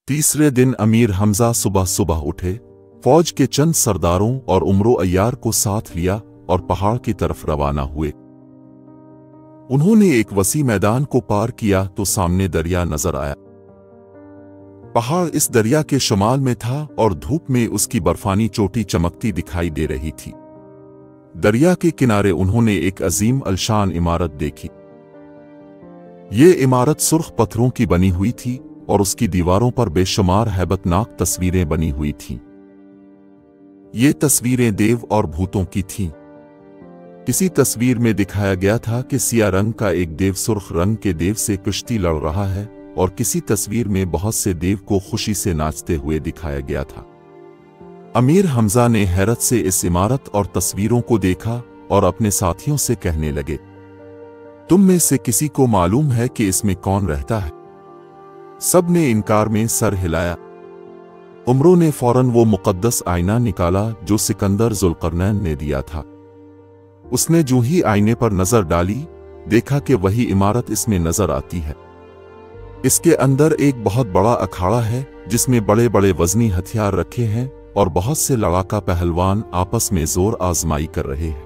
तीसरे दिन अमीर हमजा सुबह सुबह उठे, फौज के चंद सरदारों और उमरो अय्यार को साथ लिया और पहाड़ की तरफ रवाना हुए। उन्होंने एक वसी मैदान को पार किया तो सामने दरिया नजर आया। पहाड़ इस दरिया के शुमाल में था और धूप में उसकी बर्फानी चोटी चमकती दिखाई दे रही थी। दरिया के किनारे उन्होंने एक अजीम अलशान इमारत देखी। ये इमारत सुर्ख पत्थरों की बनी हुई थी और उसकी दीवारों पर बेशुमार हैबतनाक तस्वीरें बनी हुई थीं। ये तस्वीरें देव और भूतों की थीं। किसी तस्वीर में दिखाया गया था कि सिया रंग का एक देव सुर्ख रंग के देव से कुश्ती लड़ रहा है और किसी तस्वीर में बहुत से देव को खुशी से नाचते हुए दिखाया गया था। अमीर हमजा ने हैरत से इस इमारत और तस्वीरों को देखा और अपने साथियों से कहने लगे, तुम में से किसी को मालूम है कि इसमें कौन रहता है? सब ने इनकार में सर हिलाया। उमरो ने फौरन वो मुकद्दस आईना निकाला जो सिकंदर जुल्करनैन ने दिया था। उसने जो ही आईने पर नजर डाली, देखा कि वही इमारत इसमें नजर आती है। इसके अंदर एक बहुत बड़ा अखाड़ा है जिसमें बड़े बड़े वजनी हथियार रखे हैं और बहुत से लड़ाका पहलवान आपस में जोर आजमाई कर रहे हैं।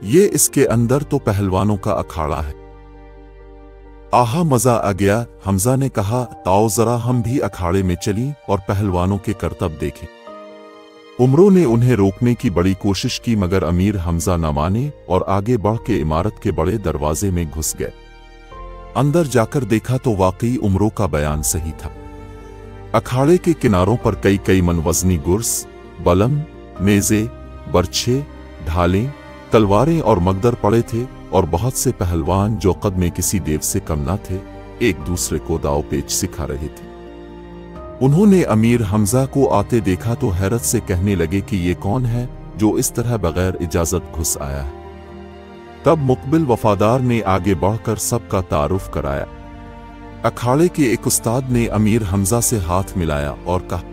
ये इसके अंदर तो पहलवानों का अखाड़ा है। आहा, मजा आ गया। हमजा ने कहा, आओ जरा हम भी अखाड़े में चलीं और पहलवानों के करतब देखें। उमरों ने उन्हें रोकने की बड़ी कोशिश की मगर अमीर हमजा न माने और आगे बढ़ के इमारत के बड़े दरवाजे में घुस गए। अंदर जाकर देखा तो वाकई उमरों का बयान सही था। अखाड़े के किनारों पर कई कई मनवजनी गुर्स, बलम, नेज़े, बर्छे, ढालें, तलवारें और मगदर पड़े थे और बहुत से पहलवान जो कद में किसी देव से कम न थे, एक दूसरे को दाव पेच सिखा रहे थे। उन्होंने अमीर हमजा को आते देखा तो हैरत से कहने लगे कि ये कौन है जो इस तरह बगैर इजाजत घुस आया है। तब मुकबिल वफादार ने आगे बढ़कर सबका तारुफ कराया। अखाड़े के एक उस्ताद ने अमीर हमजा से हाथ मिलाया और कहा,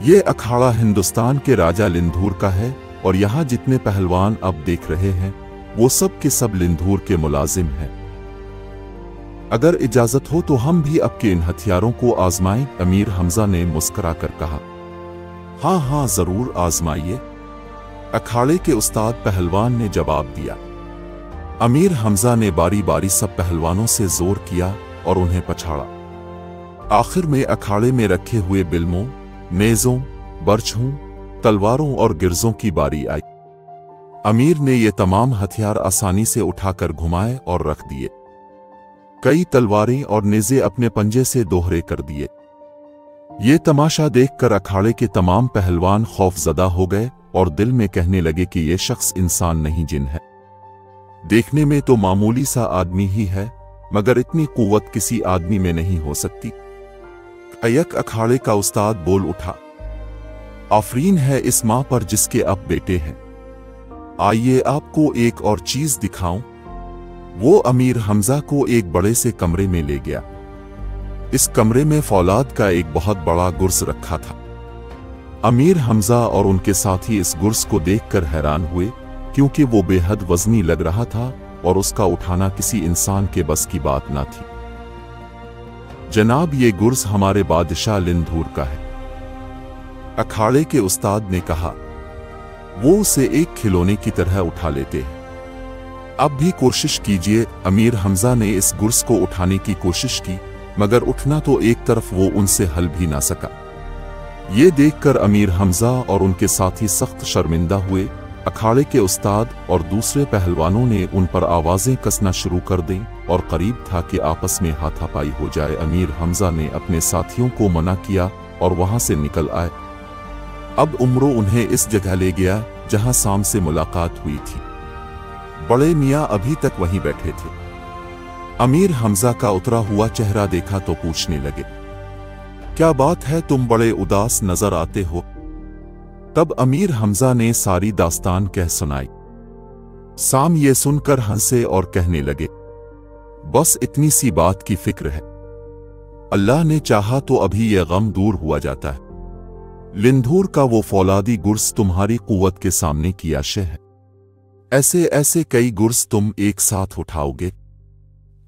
यह अखाड़ा हिंदुस्तान के राजा लिंधूर का है और यहाँ जितने पहलवान अब देख रहे हैं वो सब के सब लिंधूर के मुलाजिम हैं। अगर इजाजत हो तो हम भी अब के इन हथियारों को आजमाएं। अमीर हमजा ने मुस्कुरा कर कहा, हाँ हाँ जरूर आजमाइए। अखाड़े के उस्ताद पहलवान ने जवाब दिया। अमीर हमजा ने बारी बारी सब पहलवानों से जोर किया और उन्हें पछाड़ा। आखिर में अखाड़े में रखे हुए बिल्मों, नेज़ों, बर्छों, तलवारों और गिरजों की बारी आई। अमीर ने ये तमाम हथियार आसानी से उठाकर घुमाए और रख दिए। कई तलवारें और नेज़े अपने पंजे से दोहरे कर दिए। ये तमाशा देखकर अखाड़े के तमाम पहलवान खौफजदा हो गए और दिल में कहने लगे कि ये शख्स इंसान नहीं जिन है। देखने में तो मामूली सा आदमी ही है मगर इतनी कुव्वत किसी आदमी में नहीं हो सकती। एक अखाड़े का उस्ताद बोल उठा, आफरीन है इस मां पर जिसके अब बेटे हैं। आइए आपको एक और चीज दिखाऊं। वो अमीर हमजा को एक बड़े से कमरे में ले गया। इस कमरे में फौलाद का एक बहुत बड़ा गुर्स रखा था। अमीर हमजा और उनके साथी इस गुर्स को देखकर हैरान हुए क्योंकि वो बेहद वजनी लग रहा था और उसका उठाना किसी इंसान के बस की बात ना थी। जनाब, ये गुर्स हमारे बादशाह लिंधूर का है। अखाड़े के उस्ताद ने कहा, वो उसे एक खिलौने की तरह उठा लेते हैं। अब भी कोशिश कीजिए। अमीर हमजा ने इस गुर्स को उठाने की कोशिश की मगर उठना तो एक तरफ वो उनसे हल भी ना सका। ये देखकर अमीर हमजा और उनके साथी सख्त शर्मिंदा हुए। अखाड़े के उस्ताद और दूसरे पहलवानों ने उन पर आवाजें कसना शुरू कर दी और करीब था कि आपस में हाथापाई हो जाए। अमीर हमजा ने अपने साथियों को मना किया और वहां से निकल आए। अब उमरो उन्हें इस जगह ले गया जहां शाम से मुलाकात हुई थी। बड़े मियाँ अभी तक वहीं बैठे थे। अमीर हमजा का उतरा हुआ चेहरा देखा तो पूछने लगे, क्या बात है, तुम बड़े उदास नजर आते हो? तब अमीर हमजा ने सारी दास्तान कह सुनाई। साम ये सुनकर हंसे और कहने लगे, बस इतनी सी बात की फिक्र है। अल्लाह ने चाहा तो अभी यह गम दूर हुआ जाता है। लिंधूर का वो फौलादी गुर्स तुम्हारी कुव्वत के सामने किया शे है। ऐसे ऐसे कई गुर्स तुम एक साथ उठाओगे।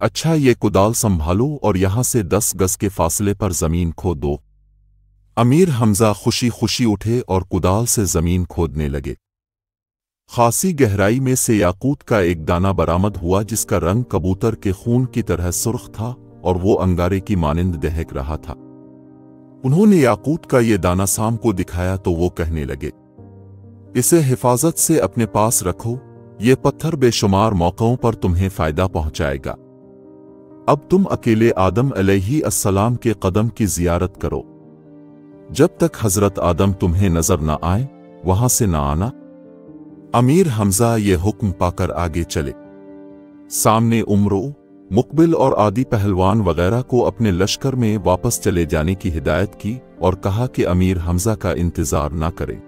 अच्छा, ये कुदाल संभालो और यहां से 10 गज के फासले पर जमीन खोद दो। अमीर हमजा खुशी खुशी उठे और कुदाल से जमीन खोदने लगे। खासी गहराई में से याकूत का एक दाना बरामद हुआ जिसका रंग कबूतर के खून की तरह सुर्ख था और वो अंगारे की मानिंद दहक रहा था। उन्होंने याकूत का ये दाना साम को दिखाया तो वो कहने लगे, इसे हिफाजत से अपने पास रखो, ये पत्थर बेशुमार मौक़ों पर तुम्हें फायदा पहुंचाएगा। अब तुम अकेले आदम अलैहिस्सलाम के कदम की जियारत करो। जब तक हजरत आदम तुम्हें नजर न आए वहां से न आना। अमीर हमजा ये हुक्म पाकर आगे चले। सामने उमरो, मुकबिल और आदि पहलवान वगैरह को अपने लश्कर में वापस चले जाने की हिदायत की और कहा कि अमीर हमजा का इंतजार न करें।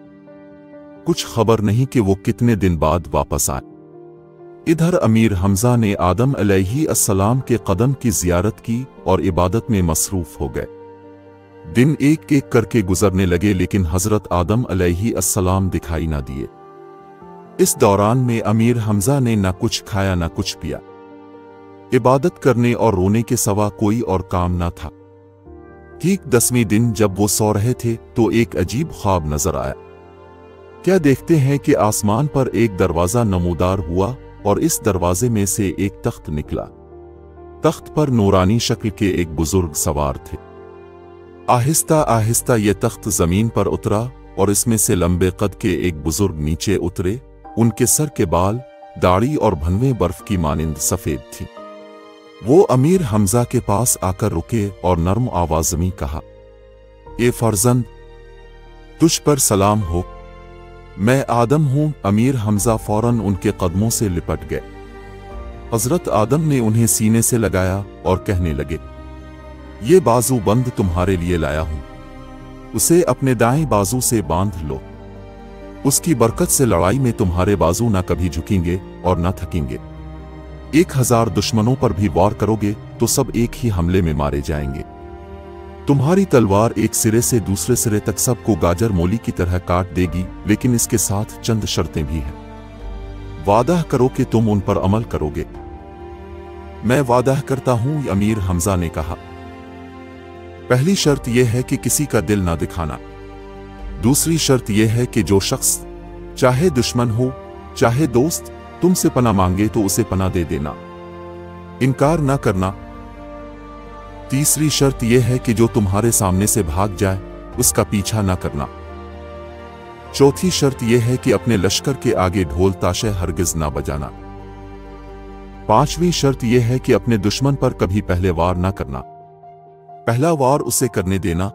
कुछ खबर नहीं कि वो कितने दिन बाद वापस आए। इधर अमीर हमजा ने आदम अलैहिस्सलाम के कदम की जियारत की और इबादत में मसरूफ हो गए। दिन एक एक करके गुजरने लगे लेकिन हजरत आदम अलैहिस्सलाम दिखाई न दिए। इस दौरान में अमीर हमजा ने न कुछ खाया न कुछ पिया। इबादत करने और रोने के सिवा कोई और काम न था। ठीक 10वें दिन जब वो सो रहे थे तो एक अजीब ख्वाब नजर आया। क्या देखते हैं कि आसमान पर एक दरवाजा नमूदार हुआ और इस दरवाजे में से एक तख्त निकला। तख्त पर नूरानी शक्ल के एक बुजुर्ग सवार थे। आहिस्ता आहिस्ता ये तख्त जमीन पर उतरा और इसमें से लंबे कद के एक बुजुर्ग नीचे उतरे। उनके सर के बाल, दाढ़ी और भनवें बर्फ की मानिंद सफेद थी। वो अमीर हमजा के पास आकर रुके और नर्म आवाज में कहा, ए फर्जंद, तुझ पर सलाम हो, मैं आदम हूं। अमीर हमजा फौरन उनके कदमों से लिपट गए। हजरत आदम ने उन्हें सीने से लगाया और कहने लगे, ये बाजू बंद तुम्हारे लिए लाया हूं, उसे अपने दाएं बाजू से बांध लो। उसकी बरकत से लड़ाई में तुम्हारे बाजू ना कभी झुकेंगे और ना थकेंगे। 1000 दुश्मनों पर भी वार करोगे तो सब एक ही हमले में मारे जाएंगे। तुम्हारी तलवार एक सिरे से दूसरे सिरे तक सबको गाजर मूली की तरह काट देगी, लेकिन इसके साथ चंद शर्तें भी हैं। वादा करो कि तुम उन पर अमल करोगे। मैं वादा करता हूं, अमीर हमजा ने कहा। पहली शर्त यह है कि किसी का दिल ना दिखाना। दूसरी शर्त यह है कि जो शख्स, चाहे दुश्मन हो चाहे दोस्त, तुमसे पनाह मांगे तो उसे पनाह दे देना, इनकार ना करना। तीसरी शर्त यह है कि जो तुम्हारे सामने से भाग जाए उसका पीछा ना करना। चौथी शर्त यह है कि अपने लश्कर के आगे ढोल ताशे हरगिज ना बजाना। पांचवी शर्त यह है कि अपने दुश्मन पर कभी पहले वार ना करना, पहला वार उसे करने देना।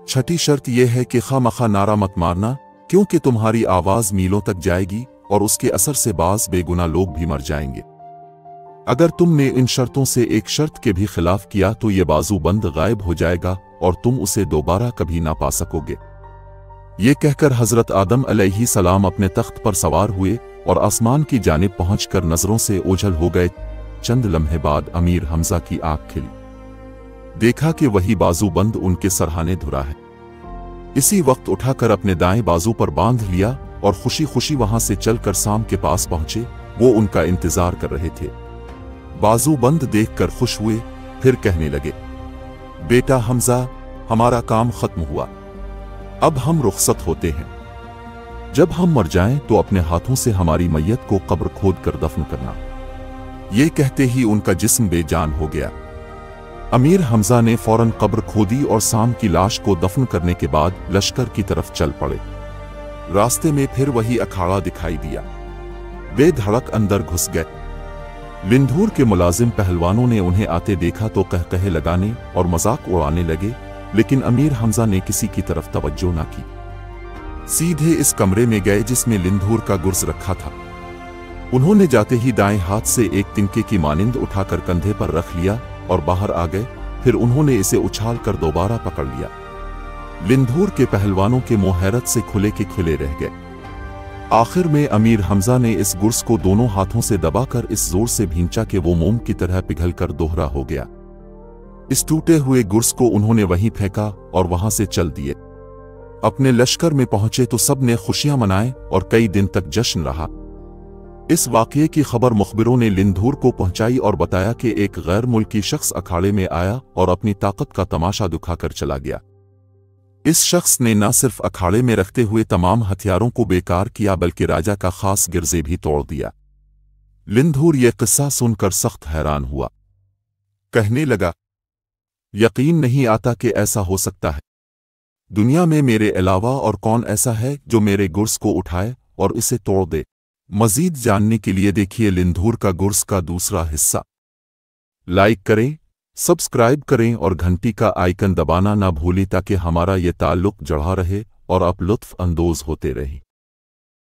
छठी शर्त यह है कि खामखा नारा मत मारना, क्योंकि तुम्हारी आवाज मीलों तक जाएगी और उसके असर से बाज बेगुनाह लोग भी मर जाएंगे। अगर तुमने इन शर्तों से एक शर्त के भी खिलाफ किया तो ये बाजू बंद गायब हो जाएगा और तुम उसे दोबारा कभी ना पा सकोगे। ये कहकर हजरत आदम अलैहिस्सलाम अपने तख्त पर सवार हुए और आसमान की जानिब पहुंचकर नजरों से ओझल हो गए। चंद लम्हे बाद अमीर हमजा की आंख खिली। देखा कि वही बाजू बंद उनके सरहाने धुरा है। इसी वक्त उठाकर अपने दाएं बाजू पर बांध लिया और खुशी खुशी वहां से चलकर साम के पास पहुंचे। वो उनका इंतजार कर रहे थे। बाजू बंद देखकर खुश हुए, फिर कहने लगे, बेटा हमजा, हमारा काम खत्म हुआ, अब हम रुखसत होते हैं। जब हम मर जाएं तो अपने हाथों से हमारी मैयत को कब्र खोद कर दफन करना। ये कहते ही उनका जिस्म बेजान हो गया। अमीर हमजा ने फौरन कब्र खोदी और साम की लाश को दफन करने के बाद लश्कर की तरफ चल पड़े। रास्ते में फिर वही अखाड़ा दिखाई दिया। बेधड़क अंदर घुस गए। लिंधूर के मुलाजिम पहलवानों ने उन्हें आते देखा तो कहकहे लगाने और मजाक उड़ाने लगे, लेकिन अमीर हमजा ने किसी की तरफ तवज्जो न की। सीधे इस कमरे में गए जिसमें लिंधूर का गुर्ज रखा था। उन्होंने जाते ही दाएं हाथ से एक तिनके की मानिंद उठाकर कंधे पर रख लिया और बाहर आ गए। फिर उन्होंने इसे उछाल कर दोबारा पकड़ लिया। लिंधूर के पहलवानों के मुंह हैरत से खुले के खुले रह गए। आखिर में अमीर हमजा ने इस गुर्ज को दोनों हाथों से दबाकर इस जोर से भींचा कि वो मोम की तरह पिघलकर दोहरा हो गया। इस टूटे हुए गुर्ज को उन्होंने वहीं फेंका और वहां से चल दिए। अपने लश्कर में पहुंचे तो सब ने खुशियां मनाए और कई दिन तक जश्न रहा। इस वाक़ये की खबर मुखबिरों ने लिंधूर को पहुंचाई और बताया कि एक गैर मुल्की शख्स अखाड़े में आया और अपनी ताकत का तमाशा दिखाकर चला गया। इस शख्स ने न सिर्फ अखाड़े में रखते हुए तमाम हथियारों को बेकार किया बल्कि राजा का खास गिरजे भी तोड़ दिया। लिंधूर यह किस्सा सुनकर सख्त हैरान हुआ। कहने लगा, यकीन नहीं आता कि ऐसा हो सकता है। दुनिया में मेरे अलावा और कौन ऐसा है जो मेरे गुर्स को उठाए और इसे तोड़ दे। मजीद जानने के लिए देखिए लिंधूर का गुर्स का दूसरा हिस्सा। लाइक करें, सब्सक्राइब करें और घंटी का आइकन दबाना ना भूलें ताकि हमारा ये ताल्लुक़ जड़ा रहे और आप लुत्फ़ अंदोज़ होते रहें।